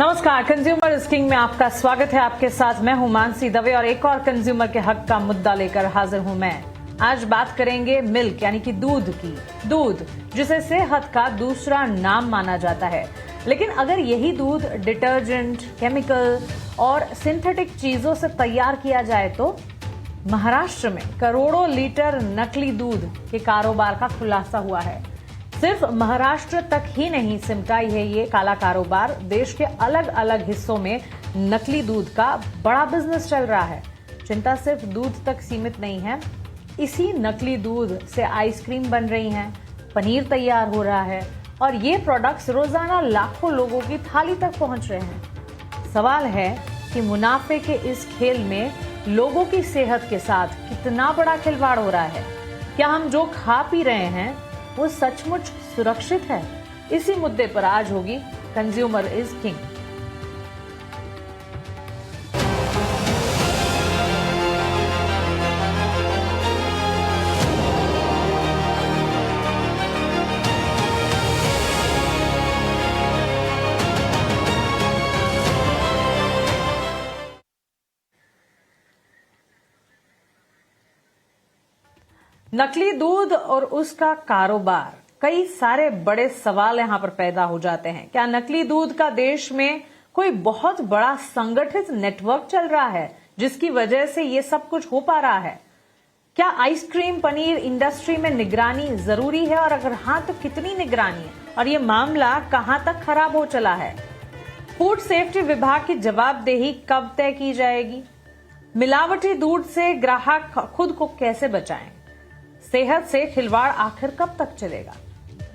नमस्कार, consumer is king में आपका स्वागत है। आपके साथ मैं हूं मानसी दवे और एक और कंज्यूमर के हक का मुद्दा लेकर हाजिर हूं मैं। आज बात करेंगे मिल्क यानी कि दूध की। दूध जिसे सेहत का दूसरा नाम माना जाता है, लेकिन अगर यही दूध डिटर्जेंट, केमिकल और सिंथेटिक चीजों से तैयार किया जाए तो महाराष्ट्र में करोड़ों लीटर नकली दूध के कारोबार का खुलासा हुआ है। सिर्फ महाराष्ट्र तक ही नहीं सिमटा है ये काला कारोबार, देश के अलग अलग हिस्सों में नकली दूध का बड़ा बिजनेस चल रहा है। चिंता सिर्फ दूध तक सीमित नहीं है, इसी नकली दूध से आइसक्रीम बन रही है, पनीर तैयार हो रहा है और ये प्रोडक्ट्स रोजाना लाखों लोगों की थाली तक पहुंच रहे हैं। सवाल है कि मुनाफे के इस खेल में लोगों की सेहत के साथ कितना बड़ा खिलवाड़ हो रहा है। क्या हम जो खा पी रहे हैं वो सचमुच सुरक्षित है? इसी मुद्दे पर आज होगी कंज्यूमर इज किंग। नकली दूध और उसका कारोबार, कई सारे बड़े सवाल यहां पर पैदा हो जाते हैं। क्या नकली दूध का देश में कोई बहुत बड़ा संगठित नेटवर्क चल रहा है जिसकी वजह से ये सब कुछ हो पा रहा है? क्या आइसक्रीम पनीर इंडस्ट्री में निगरानी जरूरी है और अगर हां तो कितनी निगरानी है और ये मामला कहां तक खराब हो चला है? फूड सेफ्टी विभाग की जवाबदेही कब तय की जाएगी? मिलावटी दूध से ग्राहक खुद को कैसे बचाएं? सेहत से खिलवाड़ आखिर कब तक चलेगा?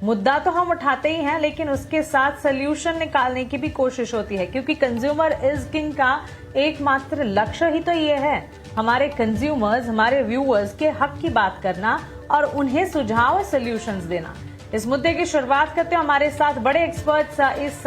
मुद्दा तो हम उठाते ही हैं, लेकिन उसके साथ सॉल्यूशन निकालने की भी कोशिश होती है, क्योंकि कंज्यूमर इज किंग का एकमात्र लक्ष्य ही तो ये है हमारे कंज्यूमर्स, हमारे व्यूअर्स के हक की बात करना और उन्हें सुझाव और सॉल्यूशंस देना। इस मुद्दे की शुरुआत करते हैं। हमारे साथ बड़े एक्सपर्ट्स इस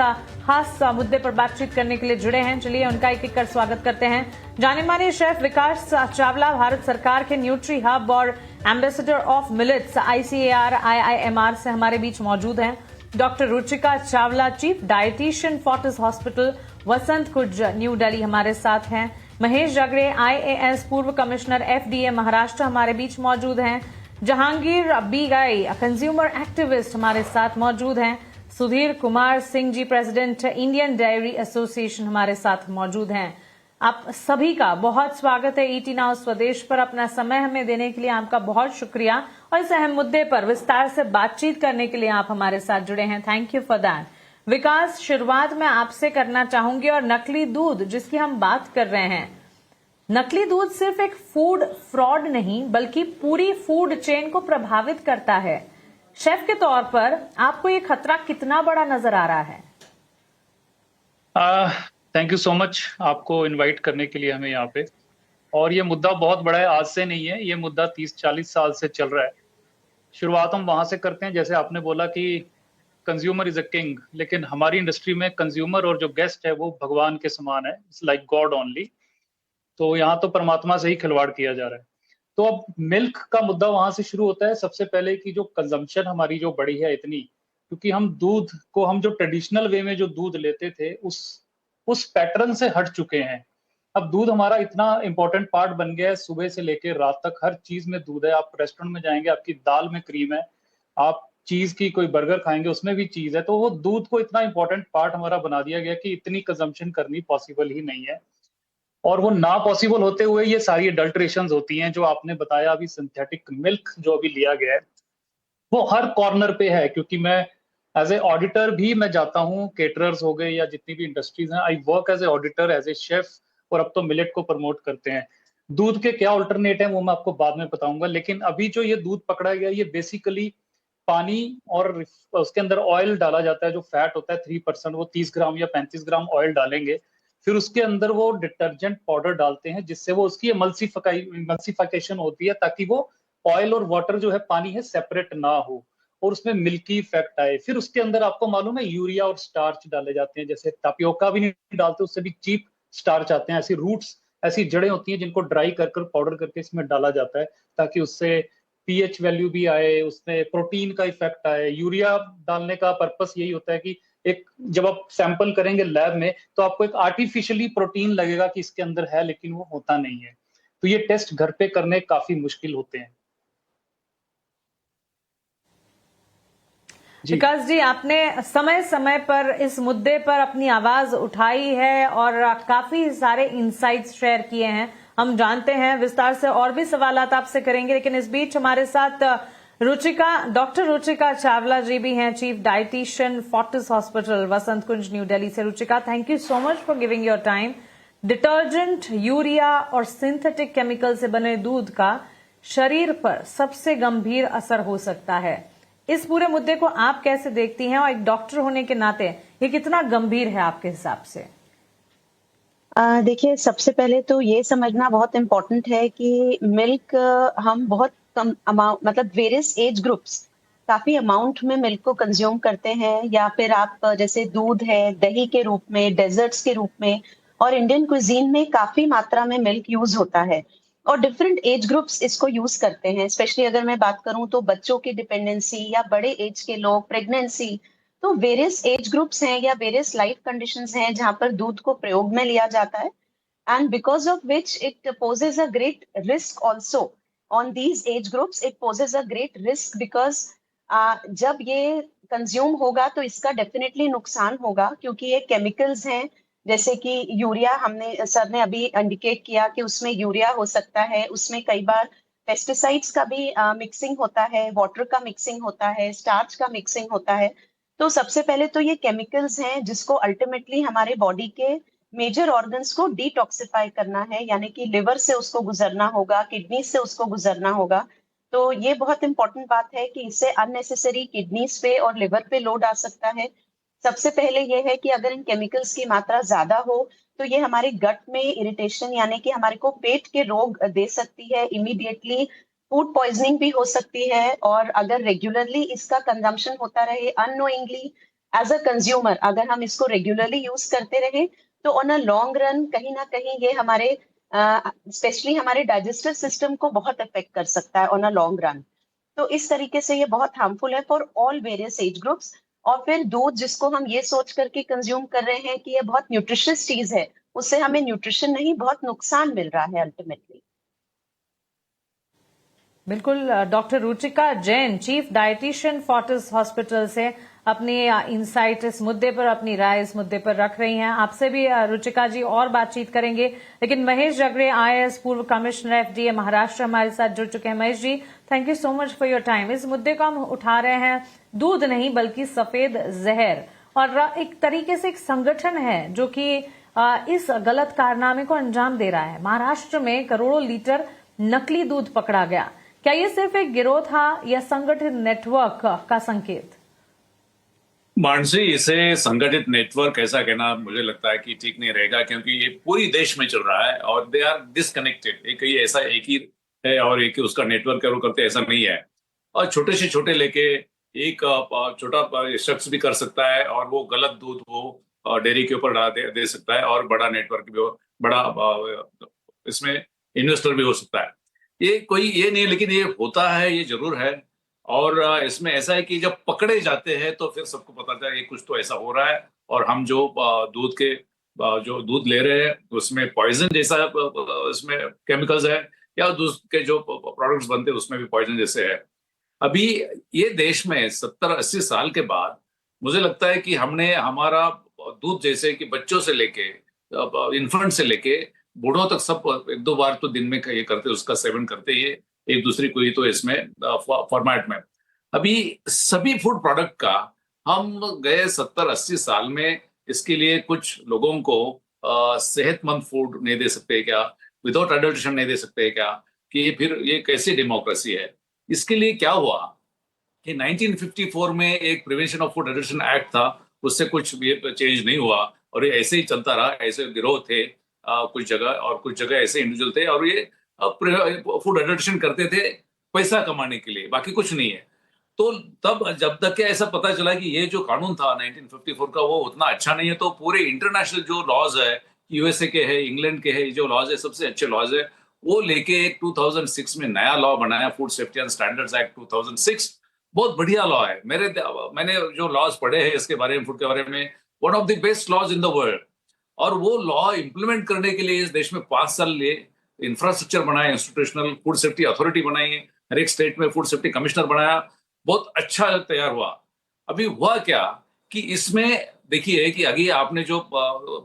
खास मुद्दे पर बातचीत करने के लिए जुड़े हैं। चलिए उनका एक एक कर स्वागत करते हैं। जाने माने शेफ विकास चावला, भारत सरकार के न्यूट्री हब और ambassador of millets ICAR IIMR से हमारे बीच मौजूद हैं। Doctor Ruchika Chawla, chief dietitian, Fortis hospital, Vasant Kunj, New Delhi हमारे साथ हैं। महेश जगड़े, IAS, पूर्व कमिश्नर FDA महाराष्ट्र हमारे बीच मौजूद हैं। जहांगीर बीगाई, कंज्यूमर एक्टिविस्ट हमारे साथ मौजूद हैं। Sudhir Kumar Singh ji, president Indian dairy association हमारे साथ मौजूद हैं। आप सभी का बहुत स्वागत है ET नाउ स्वदेश पर। अपना समय हमें देने के लिए आपका बहुत शुक्रिया और इस अहम मुद्दे पर विस्तार से बातचीत करने के लिए आप हमारे साथ जुड़े हैं। Thank you for that. Vikas, शुरुआत मैं आपसे करना चाहूंगी और नकली दूध जिसकी हम बात कर रहे हैं, नकली दूध सिर्फ एक फूड फ्रॉड नहीं बल्कि पूरी फूड चेन को प्रभावित करता है। शेफ के तौर पर आपको ये खतरा कितना बड़ा नजर आ रहा है? थैंक यू सो मच आपको इनवाइट करने के लिए हमें यहाँ पे। और ये मुद्दा बहुत बड़ा है, आज से नहीं है, ये मुद्दा 30-40 साल से चल रहा है। शुरुआत हम वहां से करते हैं, जैसे आपने बोला कि कंज्यूमर इज अ किंग, लेकिन हमारी इंडस्ट्री में कंज्यूमर और जो गेस्ट है वो भगवान के समान है, इट्स लाइक गॉड ओनली। तो यहाँ तो परमात्मा से ही खिलवाड़ किया जा रहा है। तो अब मिल्क का मुद्दा वहां से शुरू होता है। सबसे पहले कि जो कंजम्पशन हमारी जो बढ़ी है इतनी, क्योंकि हम दूध को, हम जो ट्रेडिशनल वे में जो दूध लेते थे उस पैटर्न से हट चुके हैं। अब दूध हमारा इतना इंपॉर्टेंट पार्ट बन गया है, सुबह से लेकर रात तक हर चीज में दूध है। आप रेस्टोरेंट में जाएंगे, आपकी दाल में क्रीम है, आप चीज की कोई बर्गर खाएंगे उसमें भी चीज है। तो वो दूध को इतना इंपॉर्टेंट पार्ट हमारा बना दिया गया कि इतनी कंजम्पशन करनी पॉसिबल ही नहीं है। और वो ना पॉसिबल होते हुए ये सारी अडल्ट्रेशंस होती हैं, जो आपने बताया अभी सिंथेटिक मिल्क जो अभी लिया गया है वो हर कॉर्नर पे है। क्योंकि मैं एज ए ऑडिटर भी मैं जाता हूँ, केटरर्स हो गए या जितनी भी इंडस्ट्रीज हैं, I work as a auditor, as a chef, और अब तो मिलेट को प्रमोट करते हैं। दूध के क्या अल्टरनेट है वो मैं आपको बाद में बताऊंगा, लेकिन अभी जो ये दूध पकड़ा गया ये बेसिकली पानी और उसके अंदर ऑयल डाला जाता है। जो फैट होता है 3%, वो 30 ग्राम या 35 ग्राम ऑयल डालेंगे, फिर उसके अंदर वो डिटर्जेंट पाउडर डालते हैं जिससे वो उसकी एमल्सिफिकेशन होती है, ताकि वो ऑयल और वाटर जो है, पानी है, सेपरेट ना हो और उसमें मिल्की इफेक्ट आए। फिर उसके अंदर आपको मालूम है यूरिया और स्टार्च डाले जाते हैं, जैसे टापियोका भी नहीं डालते, उससे भी चीप स्टार्च आते हैं। ऐसी रूट्स, ऐसी जड़ें होती हैं जिनको ड्राई कर कर पाउडर करके इसमें डाला जाता है, ताकि उससे पीएच वैल्यू भी आए, उसमें प्रोटीन का इफेक्ट आए। यूरिया डालने का पर्पस यही होता है कि एक जब आप सैंपल करेंगे लैब में तो आपको एक आर्टिफिशियली प्रोटीन लगेगा कि इसके अंदर है, लेकिन वो होता नहीं है। तो ये टेस्ट घर पे करने काफी मुश्किल होते हैं। जी। विकास जी, आपने समय समय पर इस मुद्दे पर अपनी आवाज उठाई है और काफी सारे इंसाइट्स शेयर किए हैं। हम जानते हैं, विस्तार से और भी सवाल आपसे करेंगे, लेकिन इस बीच हमारे साथ डॉक्टर रुचिका चावला जी भी हैं, chief dietitian, Fortis hospital, Vasant Kunj, New Delhi से। Ruchika, thank you so much for giving your time. Detergent, urea और सिंथेटिक केमिकल से बने दूध का शरीर पर सबसे गंभीर असर हो सकता है। इस पूरे मुद्दे को आप कैसे देखती हैं, और एक डॉक्टर होने के नाते ये कितना गंभीर है आपके हिसाब से? देखिए, सबसे पहले तो ये समझना बहुत इम्पोर्टेंट है कि मिल्क हम बहुत कम अमाउंट, मतलब वेरियस एज ग्रुप्स काफी अमाउंट में मिल्क को कंज्यूम करते हैं, या फिर आप जैसे दूध है दही के रूप में, डेजर्ट्स के रूप में, और इंडियन कुजीन में काफी मात्रा में मिल्क यूज होता है और डिफरेंट एज ग्रुप्स इसको यूज करते हैं। स्पेशली अगर मैं बात करूं तो बच्चों की डिपेंडेंसी या बड़े एज के लोग, प्रेगनेंसी, तो वेरियस एज ग्रुप्स हैं या वेरियस लाइफ कंडीशंस हैं जहां पर दूध को प्रयोग में लिया जाता है, and because of which it poses a great risk also on these age groups. It poses a great risk because जब ये कंज्यूम होगा तो इसका डेफिनेटली नुकसान होगा, क्योंकि ये केमिकल्स हैं जैसे कि यूरिया, हमने सर ने अभी इंडिकेट किया कि उसमें यूरिया हो सकता है, उसमें कई बार पेस्टिसाइड्स का भी मिक्सिंग होता है, वाटर का मिक्सिंग होता है, स्टार्च का मिक्सिंग होता है। तो सबसे पहले तो ये केमिकल्स हैं जिसको अल्टीमेटली हमारे बॉडी के मेजर ऑर्गन्स को डिटॉक्सिफाई करना है, यानी कि लिवर से उसको गुजरना होगा, किडनी से उसको गुजरना होगा। तो ये बहुत इंपॉर्टेंट बात है कि इससे अननेसेसरी किडनीज पे और लिवर पे लोड आ सकता है। सबसे पहले ये है कि अगर इन केमिकल्स की मात्रा ज्यादा हो तो ये हमारे गट में इरिटेशन, यानी कि हमारे को पेट के रोग दे सकती है, इमीडिएटली फूड पॉइजनिंग भी हो सकती है। और अगर रेगुलरली इसका कंजम्पशन होता रहे अननोइंगली एज अ कंज्यूमर, अगर हम इसको रेगुलरली यूज करते रहे तो ऑन अ लॉन्ग रन कहीं ना कहीं ये हमारे स्पेशली हमारे डाइजेस्टिव सिस्टम को बहुत अफेक्ट कर सकता है ऑन अ लॉन्ग रन। तो इस तरीके से ये बहुत हार्मफुल है for all various age groups. और फिर दूध जिसको हम ये सोच करके कंज्यूम कर रहे हैं कि ये बहुत न्यूट्रिशियस चीज है, उससे हमें न्यूट्रिशन नहीं, बहुत नुकसान मिल रहा है अल्टीमेटली। बिल्कुल। Doctor Ruchika Jain, chief dietitian, Fortis hospital से अपनी इंसाइट इस मुद्दे पर, अपनी राय इस मुद्दे पर रख रही हैं। आपसे भी रुचिका जी और बातचीत करेंगे, लेकिन महेश जगरे, IAS, पूर्व कमिश्नर FDA महाराष्ट्र, हमारे साथ जुड़ चुके हैं। Mahesh ji, thank you so much for your time. इस मुद्दे को हम उठा रहे हैं, दूध नहीं बल्कि सफेद जहर, और एक तरीके से एक संगठन है जो कि इस गलत कारनामे को अंजाम दे रहा है। महाराष्ट्र में करोड़ों लीटर नकली दूध पकड़ा गया। क्या ये सिर्फ एक गिरोह था या संगठित नेटवर्क का संकेत? मानसी, इसे संगठित नेटवर्क ऐसा कहना मुझे लगता है कि ठीक नहीं रहेगा, क्योंकि ये पूरी देश में चल रहा है और दे आर डिसकनेक्टेड। एक ही ऐसा एक ही है और एक ही उसका नेटवर्क है, वो करते ऐसा नहीं है। और छोटे से छोटे लेके एक छोटा शख्स भी कर सकता है और वो गलत दूध वो डेयरी के ऊपर दे सकता है, और बड़ा नेटवर्क भी बड़ा इसमें इन्वेस्टर भी हो सकता है। ये कोई ये नहीं, लेकिन ये होता है, ये जरूर है। और इसमें ऐसा है कि जब पकड़े जाते हैं तो फिर सबको पता चलता है कि कुछ तो ऐसा हो रहा है, और हम जो जो दूध ले रहे हैं उसमें पॉइजन जैसा इसमें केमिकल्स है, या दूध के जो प्रोडक्ट्स बनते हैं उसमें भी पॉइजन जैसे है। अभी ये देश में 70-80 साल के बाद मुझे लगता है कि हमने हमारा दूध, जैसे कि बच्चों से लेके इन्फेंट से लेके बूढ़ों तक, सब एक दो बार तो दिन में ये करते, उसका सेवन करते ही एक दूसरी कोई तो इसमें फॉर्मेट में। अभी सभी फूड प्रोडक्ट का हम गए 70-80 साल में इसके लिए कुछ लोगों को सेहतमंद फूड नहीं दे सकते क्या, विदाउट एडल्ट्रेशन नहीं दे सकते क्या, कि फिर ये कैसी डेमोक्रेसी है? इसके लिए क्या हुआ कि 1954 में एक prevention of food addiction act था, उससे कुछ ये चेंज नहीं हुआ और ये ऐसे ही चलता रहा। ऐसे गिरोह थे कुछ जगह, और कुछ जगह ऐसे इंडिविजुअल थे, और ये फूड एडिक्शन करते थे पैसा कमाने के लिए, बाकी कुछ नहीं है। तो तब जब तक के ऐसा पता चला कि ये जो कानून था 1954 का वो उतना अच्छा नहीं है, तो पूरे इंटरनेशनल जो लॉज है, USA के है, इंग्लैंड के है, जो लॉज है सबसे अच्छे लॉज है, वो लेके 2006 में नया लॉ बनाया, food safety and standards act 2006। बहुत बढ़िया लॉ है। मैंने जो लॉज पढ़े हैं इसके बारे में, फूड के बारे में, one of the best laws in the world. और वो लॉ इंप्लीमेंट करने के लिए इस देश में 5 साल लिए इंफ्रास्ट्रक्चर बनाए, इंस्टीट्यूशनल फूड सेफ्टी अथॉरिटी बनाई है, हर एक स्टेट में फूड सेफ्टी कमिश्नर बनाया, बहुत अच्छा तैयार हुआ। अभी हुआ क्या कि इसमें देखिए कि अभी आपने जो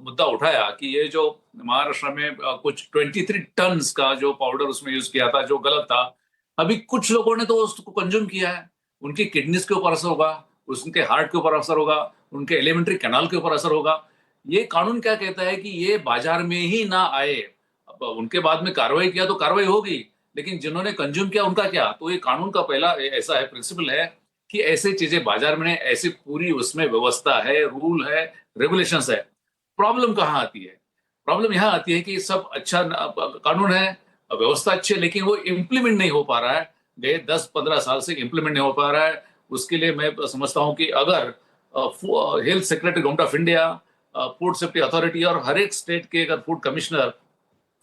मुद्दा उठाया कि ये जो महाराष्ट्र में कुछ 23 टन का जो पाउडर उसमें यूज किया था जो गलत था, अभी कुछ लोगों ने तो उसको कंज्यूम किया है, उनकी किडनीज के ऊपर असर होगा, उनके हार्ट के ऊपर असर होगा, उनके एलिमेंट्री कैनाल के ऊपर असर होगा। ये कानून क्या कहता है कि ये बाजार में ही ना आए। अब उनके बाद में कार्रवाई किया तो कार्रवाई होगी, लेकिन जिन्होंने कंज्यूम किया उनका क्या? तो ये कानून का पहला ऐसा है, प्रिंसिपल है कि ऐसी चीजें बाजार में, ऐसी पूरी उसमें व्यवस्था है, रूल है, रेगुलेशंस है। प्रॉब्लम कहाँ आती है? प्रॉब्लम यहाँ आती है कि सब अच्छा कानून है, व्यवस्था अच्छी है, लेकिन वो इम्प्लीमेंट नहीं हो पा रहा है। गए 10-15 साल से इम्प्लीमेंट नहीं हो पा रहा है। उसके लिए मैं समझता हूँ कि अगर health secretary government of India, food safety authority और हर एक स्टेट के अगर फूड कमिश्नर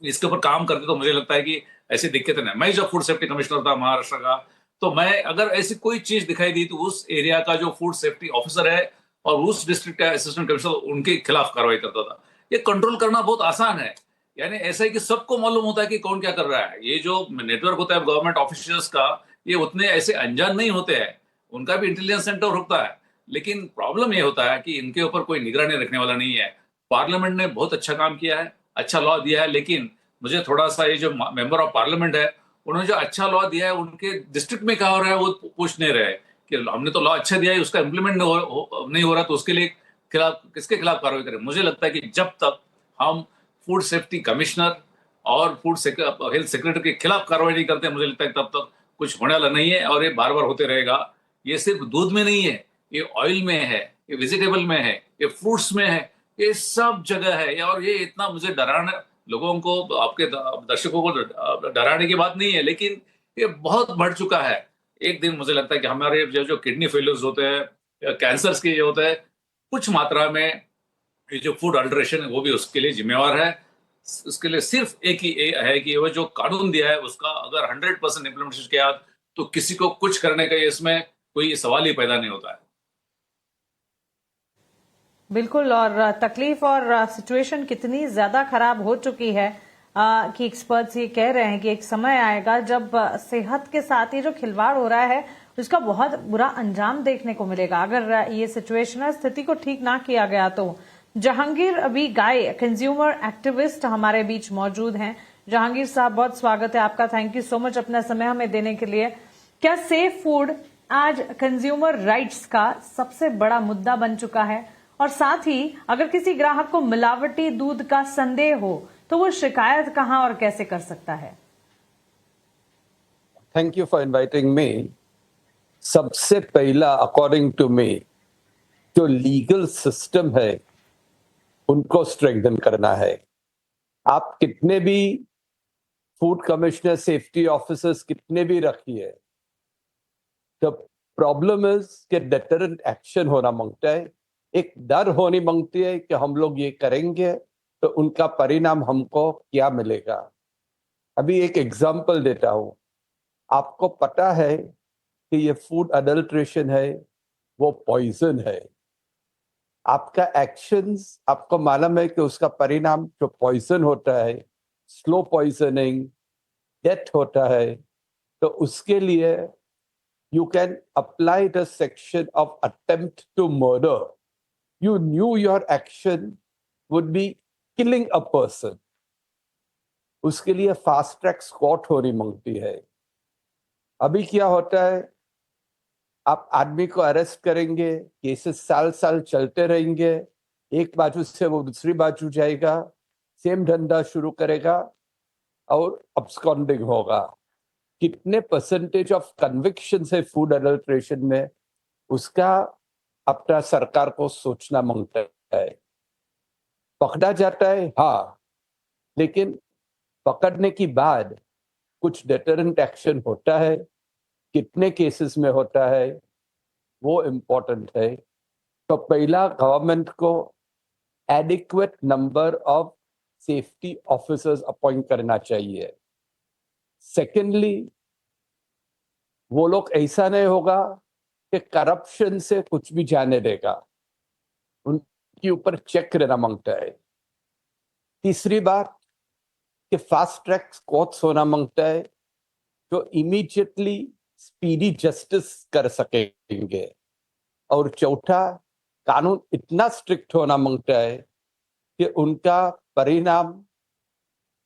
इसके ऊपर काम करते तो मुझे लगता है कि ऐसी दिक्कतें नहीं। मैं जब फूड सेफ्टी कमिश्नर था महाराष्ट्र का, तो मैं अगर ऐसी कोई चीज दिखाई दी तो उस एरिया का जो फूड सेफ्टी ऑफिसर है और उस डिस्ट्रिक्ट का असिस्टेंट कमिश्नर, उनके खिलाफ कार्रवाई करता था। ये कंट्रोल करना बहुत आसान है। यानी ऐसा है कि सबको मालूम होता है कि कौन क्या कर रहा है। ये जो नेटवर्क होता है गवर्नमेंट ऑफिशियल्स का, ये उतने ऐसे अनजान नहीं होते हैं, उनका भी इंटेलिजेंस सेंटर होता है। लेकिन प्रॉब्लम ये होता है कि इनके ऊपर कोई निगरानी रखने वाला नहीं है। पार्लियामेंट ने बहुत अच्छा काम किया है, अच्छा लॉ दिया है, लेकिन मुझे थोड़ा सा ये जो मेंबर ऑफ पार्लियामेंट है, उन्होंने जो अच्छा लॉ दिया है उनके डिस्ट्रिक्ट में क्या हो रहा है वो पूछ नहीं रहे कि हमने तो लॉ अच्छा दिया है, उसका इम्प्लीमेंट नहीं हो रहा, तो उसके लिए खिलाफ किसके खिलाफ कार्रवाई करें? मुझे लगता है कि जब तक हम फूड सेफ्टी कमिश्नर और हेल्थ सेक्रेटरी के खिलाफ कार्रवाई नहीं करते, मुझे लगता है तब तक कुछ होने वाला नहीं है। और ये बार बार होते रहेगा। ये सिर्फ दूध में नहीं है, ये ऑयल में है, ये वेजिटेबल में है, ये फ्रूट्स में है, ये सब जगह है। और ये इतना मुझे डराने, लोगों को, आपके दर्शकों को डराने की बात नहीं है, लेकिन ये बहुत बढ़ चुका है। एक दिन मुझे लगता है कि हमारे जो किडनी फेलियर्स होते हैं, कैंसर्स के ये होते हैं, कुछ मात्रा में ये जो फूड अल्टरेशन है वो भी उसके लिए जिम्मेवार है। उसके लिए सिर्फ एक ही है कि वो जो कानून दिया है उसका अगर 100% इम्प्लीमेंटेशन किया तो किसी को कुछ करने का इसमें कोई सवाल ही पैदा नहीं होता है। बिल्कुल। और तकलीफ और सिचुएशन कितनी ज्यादा खराब हो चुकी है कि एक्सपर्ट्स ये कह रहे हैं कि एक समय आएगा जब सेहत के साथ ये जो खिलवाड़ हो रहा है उसका बहुत बुरा अंजाम देखने को मिलेगा अगर ये सिचुएशनल स्थिति को ठीक ना किया गया तो। जहांगीर अभी गाय, कंज्यूमर एक्टिविस्ट, हमारे बीच मौजूद हैं। जहांगीर साहब, बहुत स्वागत है आपका। थैंक यू सो मच अपना समय हमें देने के लिए। क्या सेफ फूड आज कंज्यूमर राइट्स का सबसे बड़ा मुद्दा बन चुका है? और साथ ही अगर किसी ग्राहक को मिलावटी दूध का संदेह हो तो वो शिकायत कहां और कैसे कर सकता है? Thank you for inviting me. सबसे पहला, अकॉर्डिंग टू मी, जो लीगल सिस्टम है उनको स्ट्रेंथन करना है। आप कितने भी फूड कमिश्नर, सेफ्टी ऑफिसर्स कितने भी रखिए, द प्रॉब्लम इज कि डेटरेंट एक्शन होना मांगता है। एक डर होनी मांगती है कि हम लोग ये करेंगे तो उनका परिणाम हमको क्या मिलेगा। अभी एक एग्जांपल देता हूं। आपको पता है कि ये फूड अडल्ट्रेशन है, वो पॉइजन है। आपका एक्शंस, आपको मालूम है कि उसका परिणाम जो पॉइजन होता है, स्लो पॉइजनिंग, डेथ होता है। तो उसके लिए you can apply the section of attempt to murder. You knew your action would be killing a person. उसके लिए फास्ट ट्रैक कोर्ट होनी मांगती है। अभी क्या होता है, आप आदमी को अरेस्ट करेंगे, केसेस साल साल चलते रहेंगे, एक बाजू से वो दूसरी बाजू जाएगा, सेम धंधा शुरू करेगा और अब्सकॉन्डिंग होगा। कितने परसेंटेज ऑफ कन्विक्शन है फूड अडल्ट्रेशन में, उसका अपना सरकार को सोचना मांगता है। पकड़ा जाता है, हाँ, लेकिन पकड़ने के बाद कुछ डेटरेंट एक्शन होता है, कितने केसेस में होता है वो इम्पोर्टेंट है। तो पहला, गवर्नमेंट को adequate number of safety officers appoint करना चाहिए। सेकेंडली, वो लोग ऐसा नहीं होगा कि करप्शन से कुछ भी जाने देगा, उनके ऊपर चेक रहना मांगता है। तीसरी बात कि फास्ट ट्रैक कोर्ट्स होना मांगता है जो इमीडिएटली स्पीडी जस्टिस कर सकेंगे। और चौथा, कानून इतना स्ट्रिक्ट होना मांगता है कि उनका परिणाम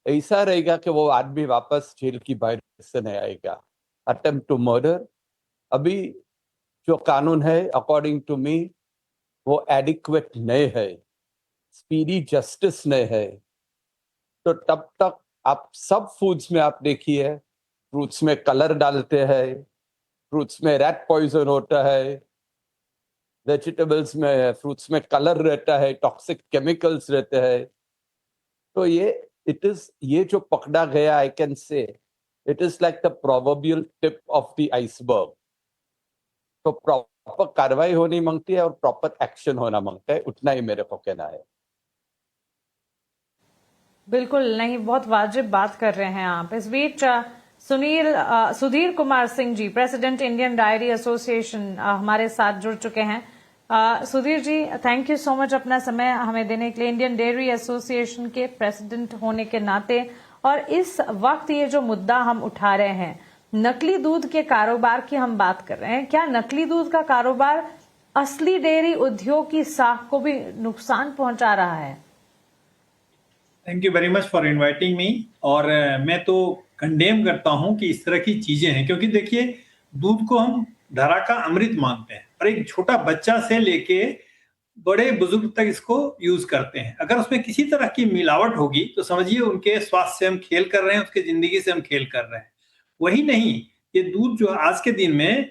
ऐसा रहेगा कि वो आदमी वापस जेल की बाहर से नहीं आएगा। अटेम्प्ट टू मर्डर, अभी जो कानून है अकॉर्डिंग टू मी वो एडिक्वेट नहीं है, स्पीडी जस्टिस नहीं है। तो तब तक आप सब फूड्स में आप देखिए, फ्रूट्स में कलर डालते हैं, फ्रूट्स में रैट पॉइजन होता है, वेजिटेबल्स में फ्रूट्स में कलर रहता है, टॉक्सिक केमिकल्स रहते हैं। तो ये जो पकड़ा गया, I can say it is like the proverbial tip of the iceberg. तो प्रॉपर कार्रवाई होनी मांगती है और प्रॉपर एक्शन होना मांगता है, उतना ही मेरे को कहना है। बिल्कुल नहीं, बहुत वाजिब बात कर रहे हैं आप। इस बीच Sudhir Kumar Singh ji, president Indian diary association, हमारे साथ जुड़ चुके हैं। Sudhir ji, thank you so much अपना समय हमें देने के लिए। इंडियन डेयरी एसोसिएशन के प्रेसिडेंट होने के नाते, और इस वक्त ये जो मुद्दा हम उठा रहे हैं, नकली दूध के कारोबार की हम बात कर रहे हैं, क्या नकली दूध का कारोबार असली डेयरी उद्योग की साख को भी नुकसान पहुंचा रहा है? Thank you very much for inviting me. और मैं तो कंडेम करता हूं कि इस तरह की चीजें हैं, क्योंकि देखिए दूध को हम धरा का अमृत मानते हैं और एक छोटा बच्चा से लेके बड़े बुजुर्ग तक इसको यूज करते हैं। अगर उसमें किसी तरह की मिलावट होगी तो समझिए उनके स्वास्थ्य से हम खेल कर रहे हैं, उसके जिंदगी से हम खेल कर रहे हैं। वही नहीं, ये दूध जो आज के दिन में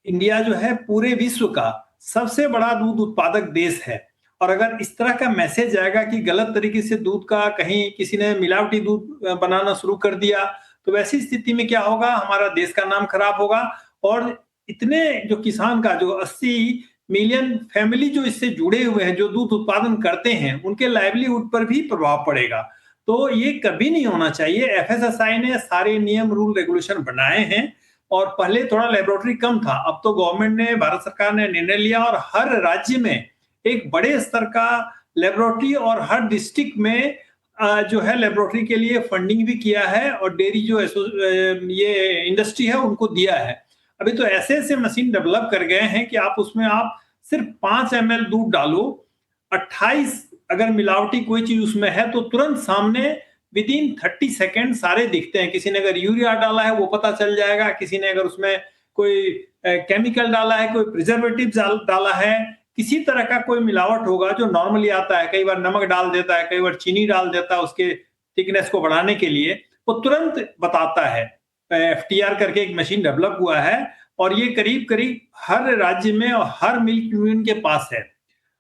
इंडिया जो है पूरे विश्व का सबसे बड़ा दूध उत्पादक देश है। और अगर इस तरह का मैसेज आएगा कि गलत तरीके से दूध का, कहीं किसी ने मिलावटी दूध बनाना शुरू कर दिया, तो वैसी स्थिति में क्या होगा, हमारा देश का नाम खराब होगा। और इतने जो किसान का जो 80 मिलियन फैमिली जो इससे जुड़े हुए हैं, जो दूध उत्पादन करते हैं, उनके लाइवलीहुड पर भी प्रभाव पड़ेगा। तो ये कभी नहीं होना चाहिए। एफएसएसआई ने सारे नियम, रूल, रेगुलेशन बनाए हैं और पहले थोड़ा लेबोरेटरी कम था, अब तो गवर्नमेंट ने, भारत सरकार ने निर्णय लिया और हर राज्य में एक बड़े स्तर का लेबोरेटरी और हर डिस्ट्रिक्ट में जो है लेबोरेटरी के लिए फंडिंग भी किया है और डेयरी जो ये इंडस्ट्री है उनको दिया है। अभी तो ऐसे ऐसे मशीन डेवलप कर गए हैं कि आप उसमें आप सिर्फ 5 ml दूध डालो, 28 अगर मिलावटी कोई चीज उसमें है तो तुरंत सामने विदिन 30 सेकेंड सारे दिखते हैं। किसी ने अगर यूरिया डाला है वो पता चल जाएगा, किसी ने अगर उसमें कोई केमिकल डाला है, कोई प्रिजर्वेटिव डाला है, किसी तरह का कोई मिलावट होगा जो नॉर्मली आता है, कई बार नमक डाल देता है, कई बार चीनी डाल देता है उसके थिकनेस को बढ़ाने के लिए, वो तुरंत बताता है। FTR करके एक मशीन डेवलप हुआ है और ये करीब करीब हर राज्य में और हर मिल्क यूनियन के पास है।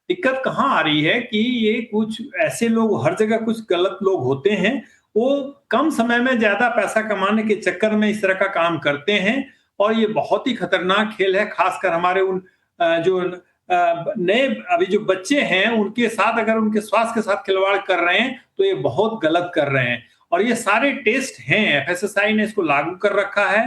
दिक्कत कहाँ आ रही है कि ये कुछ ऐसे लोग, हर जगह कुछ गलत लोग होते हैं, वो कम समय में ज्यादा पैसा कमाने के चक्कर में इस तरह का काम करते हैं और ये बहुत ही खतरनाक खेल है। खासकर हमारे उन जो नए अभी जो बच्चे हैं उनके साथ, अगर उनके स्वास्थ्य के साथ खिलवाड़ कर रहे हैं तो ये बहुत गलत कर रहे हैं। और ये सारे टेस्ट हैं, एफएसएसआई ने इसको लागू कर रखा है।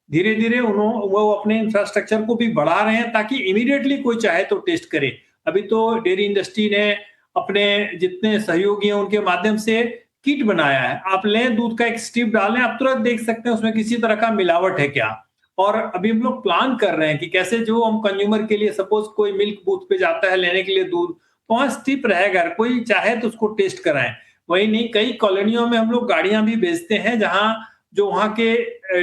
धीरे धीरे वो अपने इंफ्रास्ट्रक्चर को भी बढ़ा रहे हैं ताकि इमीडिएटली कोई चाहे तो टेस्ट करे। अभी तो डेयरी इंडस्ट्री ने अपने जितने सहयोगी हैं उनके माध्यम से किट बनाया है। आप लें दूध का एक स्ट्रिप डालें, आप तुरंत देख सकते हैं उसमें किसी तरह का मिलावट है क्या। और अभी हम लोग प्लान कर रहे हैं कि कैसे जो हम कंज्यूमर के लिए, सपोज कोई मिल्क बूथ पे जाता है लेने के लिए दूध, तो वहां स्ट्रिप रहेगा, कोई चाहे तो उसको टेस्ट कराएं। वही नहीं, कई कॉलोनियों में हम लोग गाड़ियां भी भेजते हैं जहां जो वहां के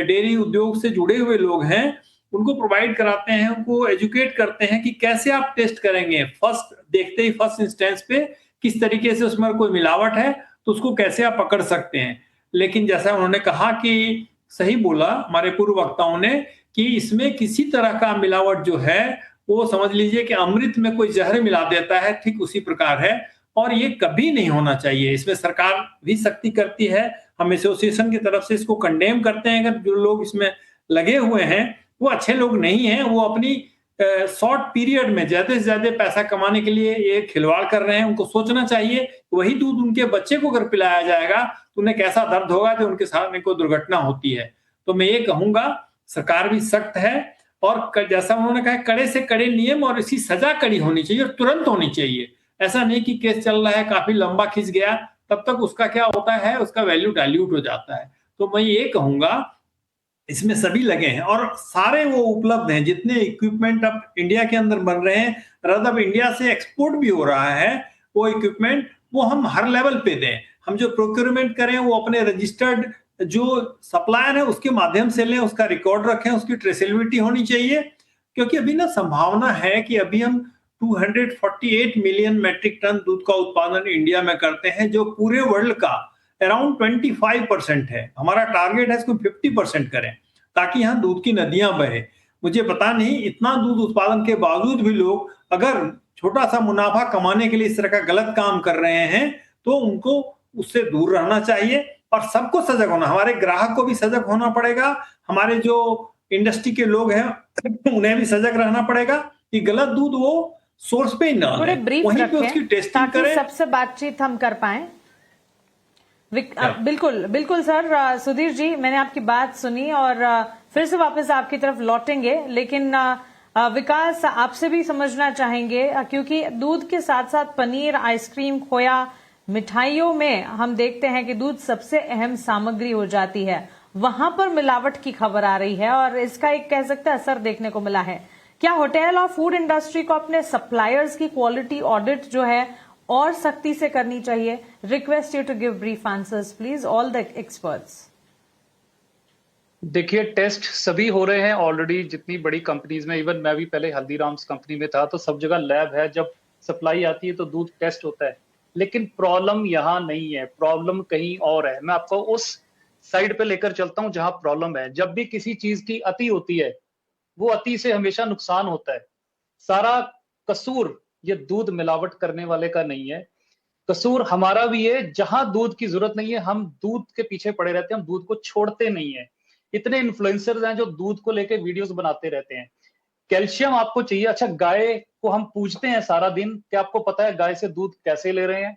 डेयरी उद्योग से जुड़े हुए लोग हैं उनको प्रोवाइड कराते हैं, उनको एजुकेट करते हैं कि कैसे आप टेस्ट करेंगे। फर्स्ट देखते ही फर्स्ट इंस्टेंस पे किस तरीके से उसमें कोई मिलावट है तो उसको कैसे आप पकड़ सकते हैं। लेकिन जैसा उन्होंने कहा कि सही बोला हमारे पूर्व वक्ताओं ने कि इसमें किसी तरह का मिलावट जो है वो समझ लीजिए कि अमृत में कोई जहर मिला देता है, ठीक उसी प्रकार है। और ये कभी नहीं होना चाहिए। इसमें सरकार भी सख्ती करती है, हम एसोसिएशन की तरफ से इसको कंडेम करते हैं। अगर जो लोग इसमें लगे हुए हैं वो अच्छे लोग नहीं हैं, वो अपनी शॉर्ट पीरियड में ज्यादा से ज्यादा पैसा कमाने के लिए ये खिलवाड़ कर रहे हैं। उनको सोचना चाहिए वही दूध उनके बच्चे को अगर पिलाया जाएगा तो उन्हें कैसा दर्द होगा जो उनके साथ में कोई दुर्घटना होती है। तो मैं ये कहूंगा सरकार भी सख्त है और जैसा उन्होंने कहा कड़े से कड़े नियम और इसकी सजा कड़ी होनी चाहिए और तुरंत होनी चाहिए। ऐसा नहीं कि केस चल रहा है, काफी लंबा खिंच गया, तब तक उसका क्या होता है, उसका वैल्यू डाइल्यूट हो जाता है। तो मैं ये कहूंगा इसमें सभी लगे हैं और सारे वो उपलब्ध हैं, जितने इक्विपमेंट अब इंडिया के अंदर बन रहे हैं, अब इंडिया से एक्सपोर्ट भी हो रहा है वो इक्विपमेंट, वो हम हर लेवल पे दें। हम जो प्रोक्योरमेंट करें वो अपने रजिस्टर्ड जो सप्लायर है उसके माध्यम से लें, उसका रिकॉर्ड रखें, उसकी ट्रेसेबिलिटी होनी चाहिए। क्योंकि अभी ना संभावना है कि अभी हम 248 मिलियन मैट्रिक टन दूध का उत्पादन इंडिया में करते हैं, जो पूरे वर्ल्ड का अराउंड 25% है। हमारा टारगेट है इसको 50% करें ताकि यहाँ दूध की नदियां बहे। मुझे पता नहीं इतना दूध उत्पादन के बावजूद भी लोग अगर छोटा सा मुनाफा कमाने के लिए इस तरह का गलत काम कर रहे हैं तो उनको उससे दूर रहना चाहिए और सबको सजग होना, हमारे ग्राहक को भी सजग होना पड़ेगा, हमारे जो इंडस्ट्री के लोग हैं उन्हें भी सजग रहना पड़ेगा कि गलत दूध वो सोर्स पे ही ना थोड़े लें, ब्रीफ वहीं पे उसकी रखें टेस्टिंग ताकि करें। सबसे बातचीत हम कर पाए। बिल्कुल बिल्कुल सर। सुधीर जी, मैंने आपकी बात सुनी और फिर से वापस आपकी तरफ लौटेंगे, लेकिन विकास आपसे भी समझना चाहेंगे क्योंकि दूध के साथ साथ पनीर, आइसक्रीम, खोया, मिठाइयों में हम देखते हैं कि दूध सबसे अहम सामग्री हो जाती है, वहां पर मिलावट की खबर आ रही है और इसका एक कह सकते हैं असर देखने को मिला है। क्या होटल और फूड इंडस्ट्री को अपने सप्लायर्स की क्वालिटी ऑडिट जो है और सख्ती से करनी चाहिए? Request you to give brief answers please, all the experts. देखिए, टेस्ट सभी हो रहे हैं ऑलरेडी, जितनी बड़ी कंपनीज में, इवन मैं भी पहले हल्दीराम्स कंपनी में था तो सब जगह लैब है, जब सप्लाई आती है तो दूध टेस्ट होता है। लेकिन प्रॉब्लम यहाँ नहीं है, प्रॉब्लम कहीं और है। मैं आपको उस साइड पे लेकर चलता हूँ जहां प्रॉब्लम है। जब भी किसी चीज की अति होती है, वो अति से हमेशा नुकसान होता है। सारा कसूर ये दूध मिलावट करने वाले का नहीं है, कसूर हमारा भी है। जहां दूध की जरूरत नहीं है हम दूध के पीछे पड़े रहते हैं, हम दूध को छोड़ते नहीं है। इतने इन्फ्लुएंसर्स हैं जो दूध को लेके वीडियोस बनाते रहते हैं। कैल्शियम आपको चाहिए, अच्छा गाय को हम पूजते हैं सारा दिन, क्या आपको पता है गाय से दूध कैसे ले रहे हैं?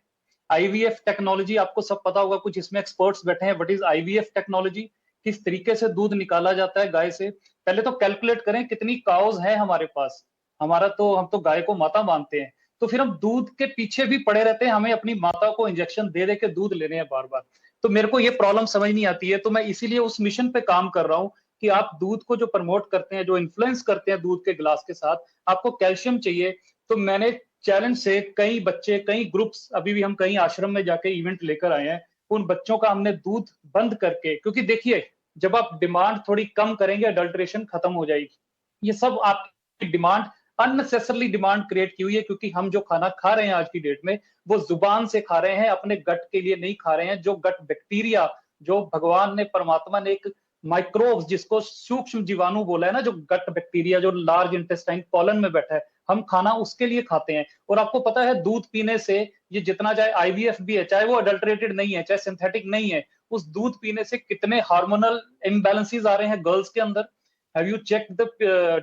आईवीएफ टेक्नोलॉजी आपको सब पता होगा, कुछ इसमें एक्सपर्ट्स बैठे हैं। What is IVF technology? किस तरीके से दूध निकाला जाता है गाय से? पहले तो कैलकुलेट करें कितनी काउज है हमारे पास। हम तो गाय को माता मानते हैं, तो फिर हम दूध के पीछे भी पड़े रहते हैं, हमें अपनी माता को इंजेक्शन दे दे के दूध लेने हैं बार बार। तो मेरे को ये प्रॉब्लम समझ नहीं आती है। तो मैं इसीलिए उस मिशन पे काम कर रहा हूँ कि आप दूध को जो प्रमोट करते हैं, जो इन्फ्लुएंस करते हैं दूध के गिलास के साथ, आपको कैल्शियम चाहिए। तो मैंने चैलेंज से कई बच्चे, कई ग्रुप्स, अभी भी हम कई आश्रम में जाके इवेंट लेकर आए हैं, उन बच्चों का हमने दूध बंद करके, क्योंकि देखिए जब आप डिमांड थोड़ी कम करेंगे अडल्ट्रेशन खत्म हो जाएगी। ये सब आपकी डिमांड, अननेसेसरली डिमांड क्रिएट की हुई है, क्योंकि हम जो खाना खा रहे हैं आज की डेट में वो जुबान से खा रहे हैं, अपने गट के लिए नहीं खा रहे हैं। जो गट बैक्टीरिया, जो भगवान ने, परमात्मा ने एक माइक्रोब्स, जिसको सूक्ष्म जीवाणु बोला है ना, जो गट बैक्टीरिया जो लार्ज इंटेस्टाइन कॉलन में बैठा है, हम खाना उसके लिए खाते हैं। और आपको पता है दूध पीने से ये जितना, चाहे आईवीएफ भी है, चाहे वो अडल्ट्रेटेड नहीं है, चाहे सिंथेटिक नहीं है, उस दूध पीने से कितने हार्मोनल इम्बैलेंसेस आ रहे हैं गर्ल्स के अंदर। Have you check the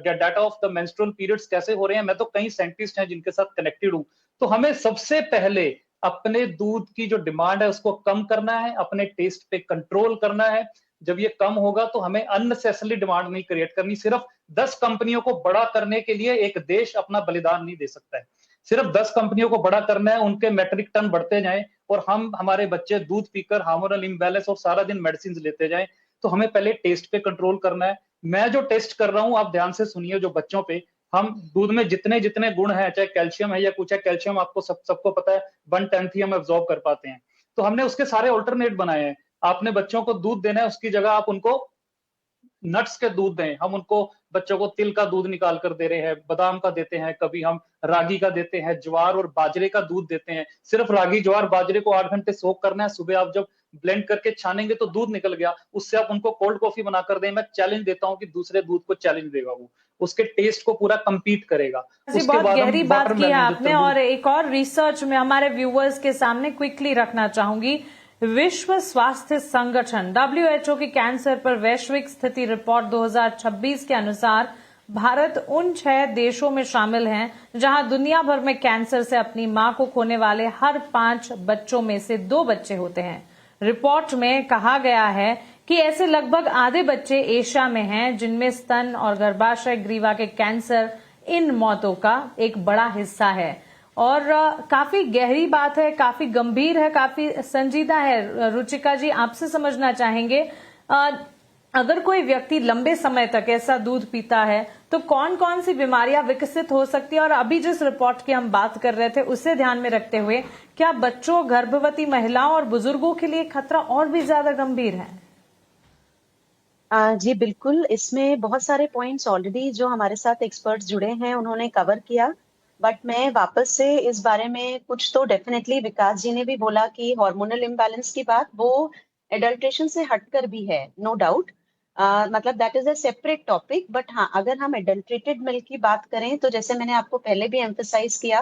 data of the menstrual periods कैसे हो रहे हैं? मैं तो कई साइंटिस्ट हैं जिनके साथ कनेक्टेड हूं। तो हमें सबसे पहले अपने दूध की जो डिमांड है उसको कम करना है, अपने टेस्ट पे कंट्रोल करना है। जब ये कम होगा तो हमें अननेसेसरली डिमांड नहीं क्रिएट करनी। सिर्फ 10 कंपनियों को बड़ा करने के लिए एक देश अपना बलिदान नहीं दे सकता है। सिर्फ 10 कंपनियों को बड़ा करना है, उनके मैट्रिक टन बढ़ते जाएं और हमारे बच्चे दूध पीकर हार्मोनल इम्बैलेंस और सारा दिन मेडिसिन लेते जाएं। तो हमें पहले टेस्ट पे कंट्रोल करना है। मैं जो टेस्ट कर रहा हूं, आप ध्यान से सुनिए, जो बच्चों पे, हम दूध में जितने जितने गुण हैं, चाहे कैल्शियम है या कुछ है, कैल्शियम आपको सबको पता है 1/10 ही हम एब्जॉर्ब कर पाते हैं। तो हमने उसके सारे ऑल्टरनेट बनाए हैं। आपने बच्चों को दूध देना है, उसकी जगह आप उनको नट्स के दूध दें। हम उनको बच्चों को तिल का दूध निकाल कर दे रहे हैं, बादाम का देते हैं, कभी हम रागी का देते हैं, ज्वार और बाजरे का दूध देते हैं। सिर्फ रागी, ज्वार, बाजरे को 8 घंटे सोक करना है, सुबह आप जब ब्लेंड करके छानेंगे तो दूध निकल गया। उससे आप उनको कोल्ड कॉफी बनाकर दें। मैं चैलेंज देता हूं कि दूसरे दूध को चैलेंज देगा, वो उसके टेस्ट को पूरा कंपीट करेगा। बहुत गहरी बात की आपने, और एक और रिसर्च में हमारे व्यूअर्स के सामने क्विकली रखना चाहूंगी। विश्व स्वास्थ्य संगठन WHO की कैंसर पर वैश्विक स्थिति रिपोर्ट 2026 के अनुसार भारत उन 6 देशों में शामिल हैं जहां दुनिया भर में कैंसर से अपनी मां को खोने वाले हर 5 बच्चों में से 2 बच्चे होते हैं। रिपोर्ट में कहा गया है कि ऐसे लगभग आधे बच्चे एशिया में हैं जिनमें स्तन और गर्भाशय ग्रीवा के कैंसर इन मौतों का एक बड़ा हिस्सा है। और काफी गहरी बात है, काफी गंभीर है, काफी संजीदा है। रुचिका जी, आपसे समझना चाहेंगे, अगर कोई व्यक्ति लंबे समय तक ऐसा दूध पीता है तो कौन कौन सी बीमारियां विकसित हो सकती है, और अभी जिस रिपोर्ट की हम बात कर रहे थे उसे ध्यान में रखते हुए क्या बच्चों, गर्भवती महिलाओं और बुजुर्गों के लिए खतरा और भी ज्यादा गंभीर है? जी बिल्कुल, इसमें बहुत सारे पॉइंट्स ऑलरेडी जो हमारे साथ एक्सपर्ट्स जुड़े हैं उन्होंने कवर किया, बट मैं वापस से इस बारे में कुछ तो डेफिनेटली विकास जी ने भी बोला कि हार्मोनल इम्बैलेंस की बात वो एडल्ट्रेशन से हटकर भी है, नो डाउट। मतलब that is a separate topic, but हाँ, अगर हम एडल्ट्रेटेड मिल्क की बात करें तो जैसे मैंने आपको पहले भी एम्फेसाइज किया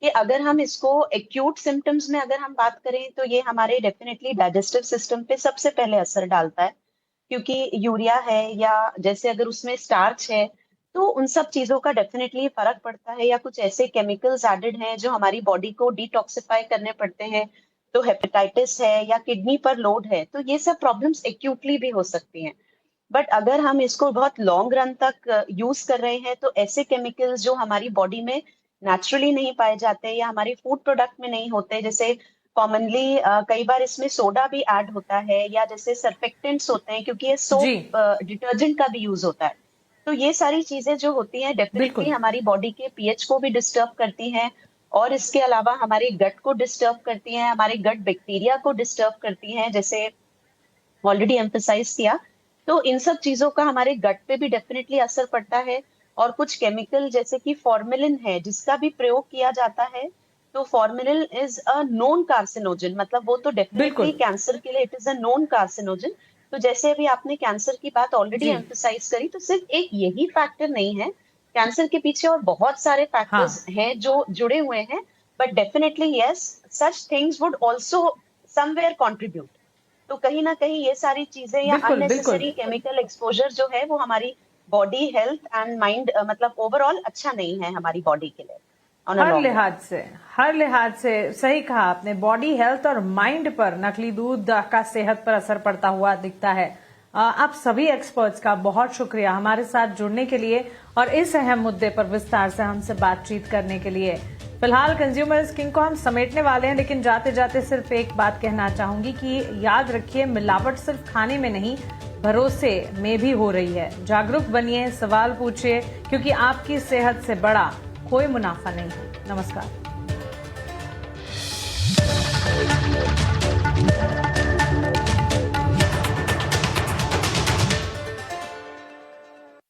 कि अगर हम इसको एक्यूट सिम्टम्स में अगर हम बात करें तो ये हमारे डेफिनेटली डाइजेस्टिव सिस्टम पे सबसे पहले असर डालता है, क्योंकि यूरिया है या जैसे अगर उसमें स्टार्च है तो उन सब चीजों का डेफिनेटली फर्क पड़ता है, या कुछ ऐसे केमिकल्स एडेड हैं जो हमारी बॉडी को डिटॉक्सिफाई करने पड़ते हैं, तो हेपेटाइटिस है या किडनी पर लोड है, तो ये सब प्रॉब्लम्स एक्यूटली भी हो सकती हैं। बट अगर हम इसको बहुत लॉन्ग रन तक यूज कर रहे हैं तो ऐसे केमिकल्स जो हमारी बॉडी में नेचुरली नहीं पाए जाते या हमारे फूड प्रोडक्ट में नहीं होते, जैसे कॉमनली कई बार इसमें सोडा भी ऐड होता है या जैसे सर्फेक्टेंट्स होते हैं, क्योंकि ये सोप डिटर्जेंट का भी यूज होता है, तो ये सारी चीजें जो होती हैं डेफिनेटली हमारी बॉडी के पीएच को भी डिस्टर्ब करती हैं, और इसके अलावा हमारे गट को डिस्टर्ब करती हैं, हमारे गट बैक्टीरिया को डिस्टर्ब करती हैं, जैसे ऑलरेडी एम्फेसाइज किया। तो इन सब चीजों का हमारे गट पे भी डेफिनेटली असर पड़ता है, और कुछ केमिकल जैसे कि फॉर्मेलिन है जिसका भी प्रयोग किया जाता है, तो formalin is a known carcinogen, मतलब वो तो डेफिनेटली कैंसर के लिए it is a known carcinogen. तो जैसे अभी आपने कैंसर की बात ऑलरेडी एम्फेसाइज करी, तो सिर्फ एक यही फैक्टर नहीं है, कैंसर के पीछे और बहुत सारे फैक्टर्स हैं जो जुड़े हुए हैं, but definitely yes, such things would also somewhere contribute. तो कहीं ना कहीं ये सारी चीजें या अननेसेसरी केमिकल एक्सपोजर जो है वो हमारी बॉडी हेल्थ एंड माइंड मतलब ओवरऑल अच्छा नहीं है हमारी बॉडी के लिए। हर लिहाज से सही कहा आपने, बॉडी हेल्थ और माइंड पर नकली दूध का सेहत पर असर पड़ता हुआ दिखता है। आप सभी एक्सपर्ट्स का बहुत शुक्रिया हमारे साथ जुड़ने के लिए और इस अहम मुद्दे पर विस्तार से हमसे बातचीत करने के लिए। फिलहाल कंज्यूमर्स किंग को हम समेटने वाले हैं, लेकिन जाते जाते सिर्फ एक बात कहना चाहूंगी कि याद रखिए, मिलावट सिर्फ खाने में नहीं, भरोसे में भी हो रही है। जागरूक बनिए, सवाल पूछिए, क्योंकि आपकी सेहत से बड़ा कोई मुनाफा नहीं है। नमस्कार।